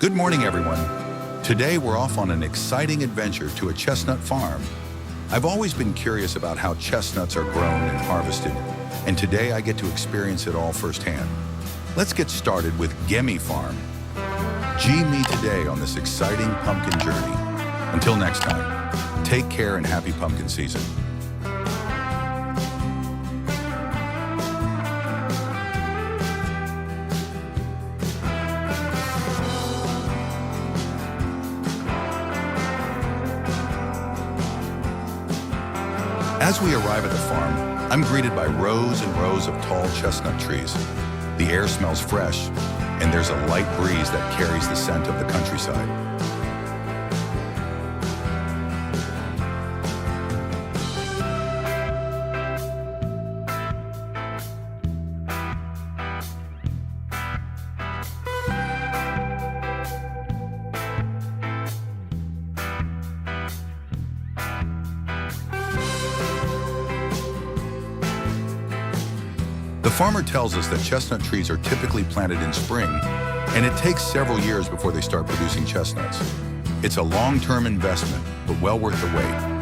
Good morning, everyone. Today we're off on an exciting adventure to a chestnut farm. I've always been curious about how chestnuts are grown and harvested, and today I get to experience it all firsthand. Let's get started with Gemi Farm. Join me today on this exciting pumpkin journey. Until next time, take care and happy pumpkin season. As we arrive at the farm, I'm greeted by rows and rows of tall chestnut trees. The air smells fresh, and there's a light breeze that carries the scent of the countryside. The farmer tells us that chestnut trees are typically planted in spring, and it takes several years before they start producing chestnuts. It's a long-term investment, but well worth the wait.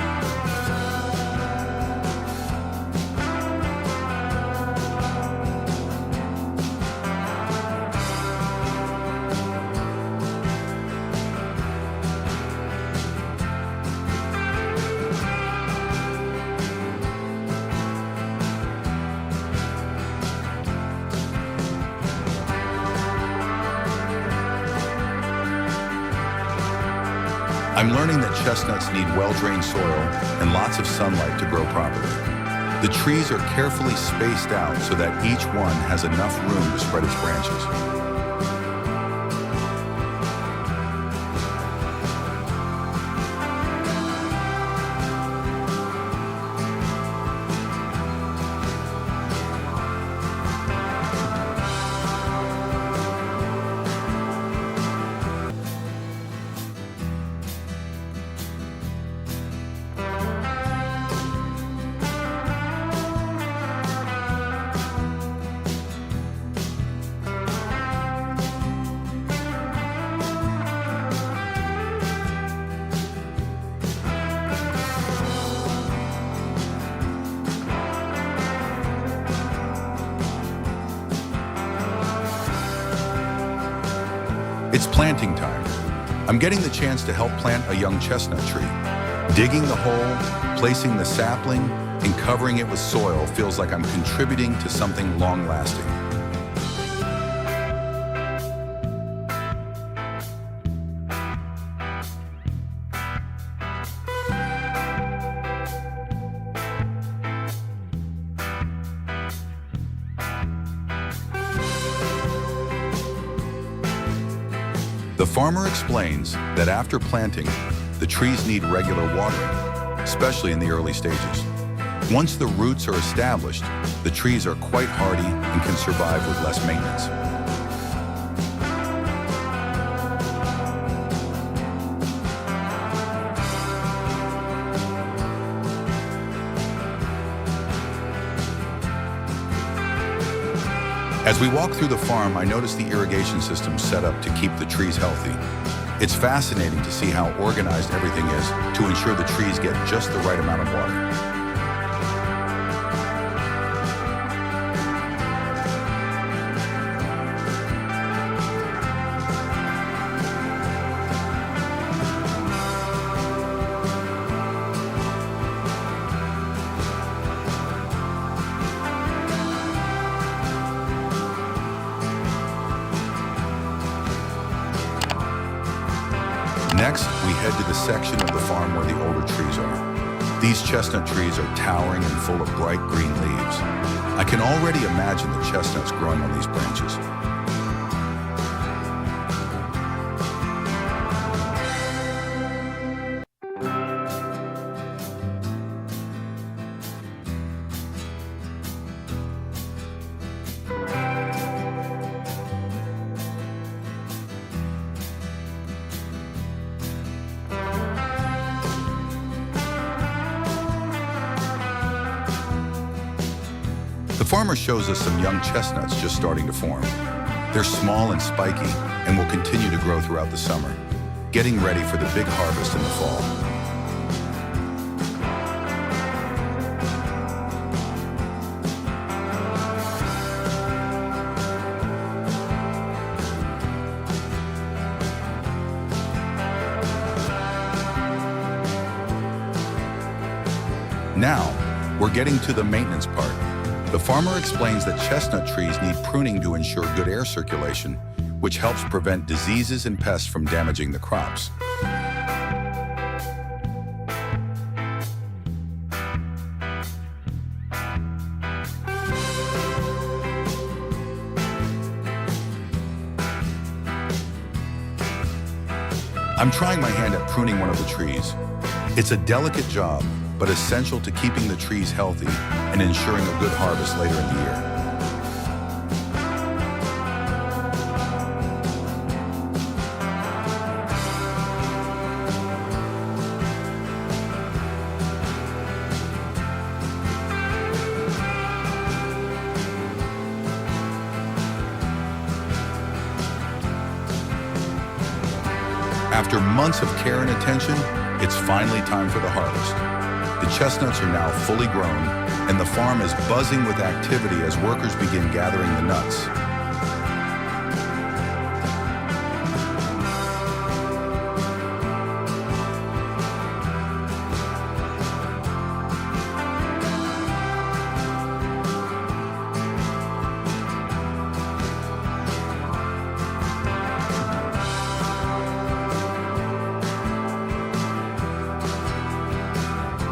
I'm learning that chestnuts need well-drained soil and lots of sunlight to grow properly. The trees are carefully spaced out so that each one has enough room to spread its branches. It's planting time. I'm getting the chance to help plant a young chestnut tree. Digging the hole, placing the sapling, and covering it with soil feels like I'm contributing to something long-lasting. The farmer explains that after planting, the trees need regular watering, especially in the early stages. Once the roots are established, the trees are quite hardy and can survive with less maintenance. As we walk through the farm, I notice the irrigation system set up to keep the trees healthy. It's fascinating to see how organized everything is to ensure the trees get just the right amount of water. Next, we head to the section of the farm where the older trees are. These chestnut trees are towering and full of bright green leaves. I can already imagine the chestnuts growing on these branches. The farmer shows us some young chestnuts just starting to form. They're small and spiky, and will continue to grow throughout the summer, getting ready for the big harvest in the fall. Now, we're getting to the maintenance part. The farmer explains that chestnut trees need pruning to ensure good air circulation, which helps prevent diseases and pests from damaging the crops. I'm trying my hand at pruning one of the trees. It's a delicate job, but essential to keeping the trees healthy and ensuring a good harvest later in the year. After months of care and attention, it's finally time for the harvest. The chestnuts are now fully grown, and the farm is buzzing with activity as workers begin gathering the nuts.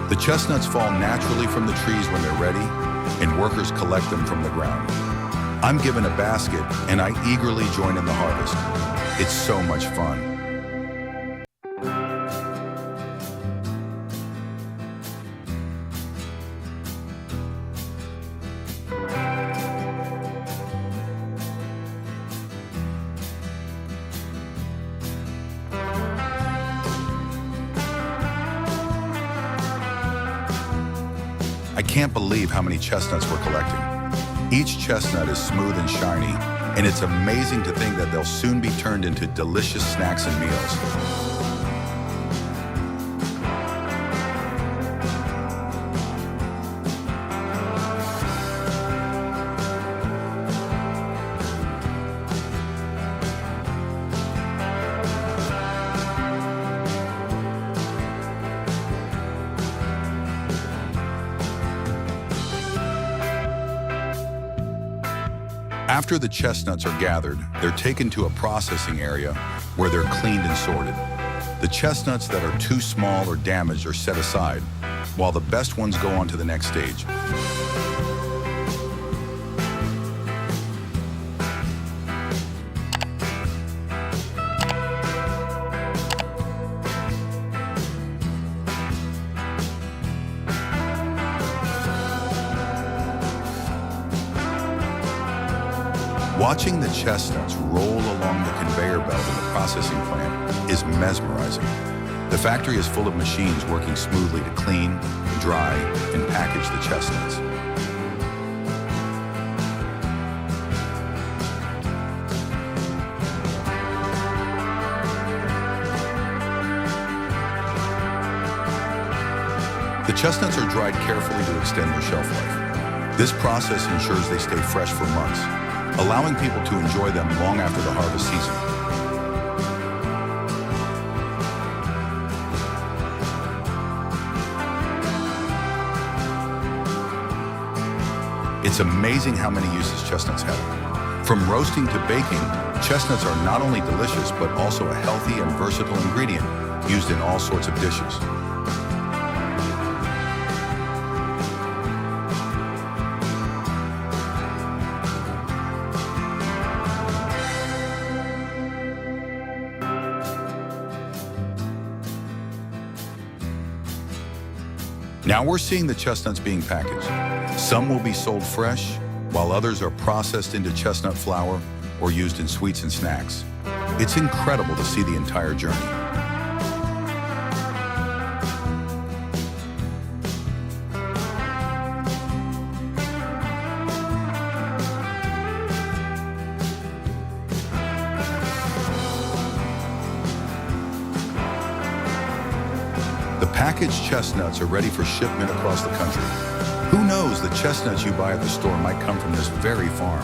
The chestnuts fall naturally from the trees when they're ready, and workers collect them from the ground. I'm given a basket, and I eagerly join in the harvest. It's so much fun. I can't believe how many chestnuts we're collecting. Each chestnut is smooth and shiny, and it's amazing to think that they'll soon be turned into delicious snacks and meals. After the chestnuts are gathered, they're taken to a processing area where they're cleaned and sorted. The chestnuts that are too small or damaged are set aside, while the best ones go on to the next stage. Watching the chestnuts roll along the conveyor belt in the processing plant is mesmerizing. The factory is full of machines working smoothly to clean, dry, and package the chestnuts. The chestnuts are dried carefully to extend their shelf life. This process ensures they stay fresh for months, allowing people to enjoy them long after the harvest season. It's amazing how many uses chestnuts have. From roasting to baking, chestnuts are not only delicious, but also a healthy and versatile ingredient used in all sorts of dishes. Now we're seeing the chestnuts being packaged. Some will be sold fresh, while others are processed into chestnut flour or used in sweets and snacks. It's incredible to see the entire journey. Packaged chestnuts are ready for shipment across the country. Who knows, the chestnuts you buy at the store might come from this very farm.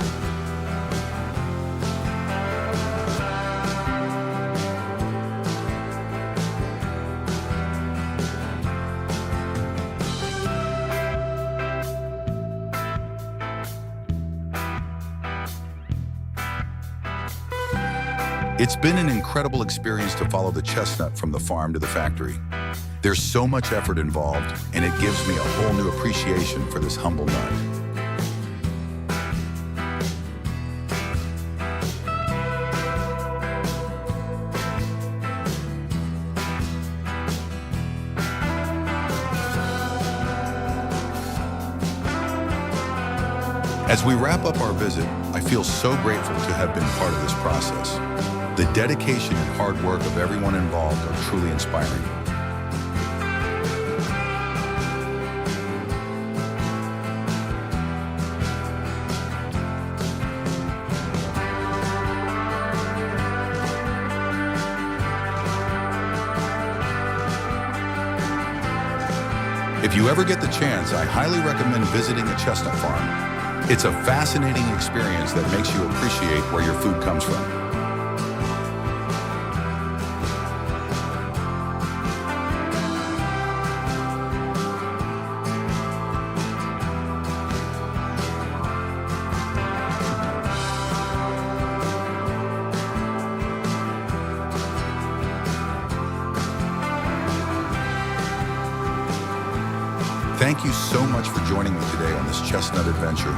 It's been an incredible experience to follow the chestnut from the farm to the factory. There's so much effort involved, and it gives me a whole new appreciation for this humble nut. As we wrap up our visit, I feel so grateful to have been part of this process. The dedication and hard work of everyone involved are truly inspiring. If you ever get the chance, I highly recommend visiting a chestnut farm. It's a fascinating experience that makes you appreciate where your food comes from. Thank you so much for joining me today on this chestnut adventure.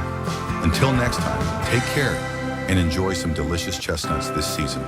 Until next time, take care and enjoy some delicious chestnuts this season.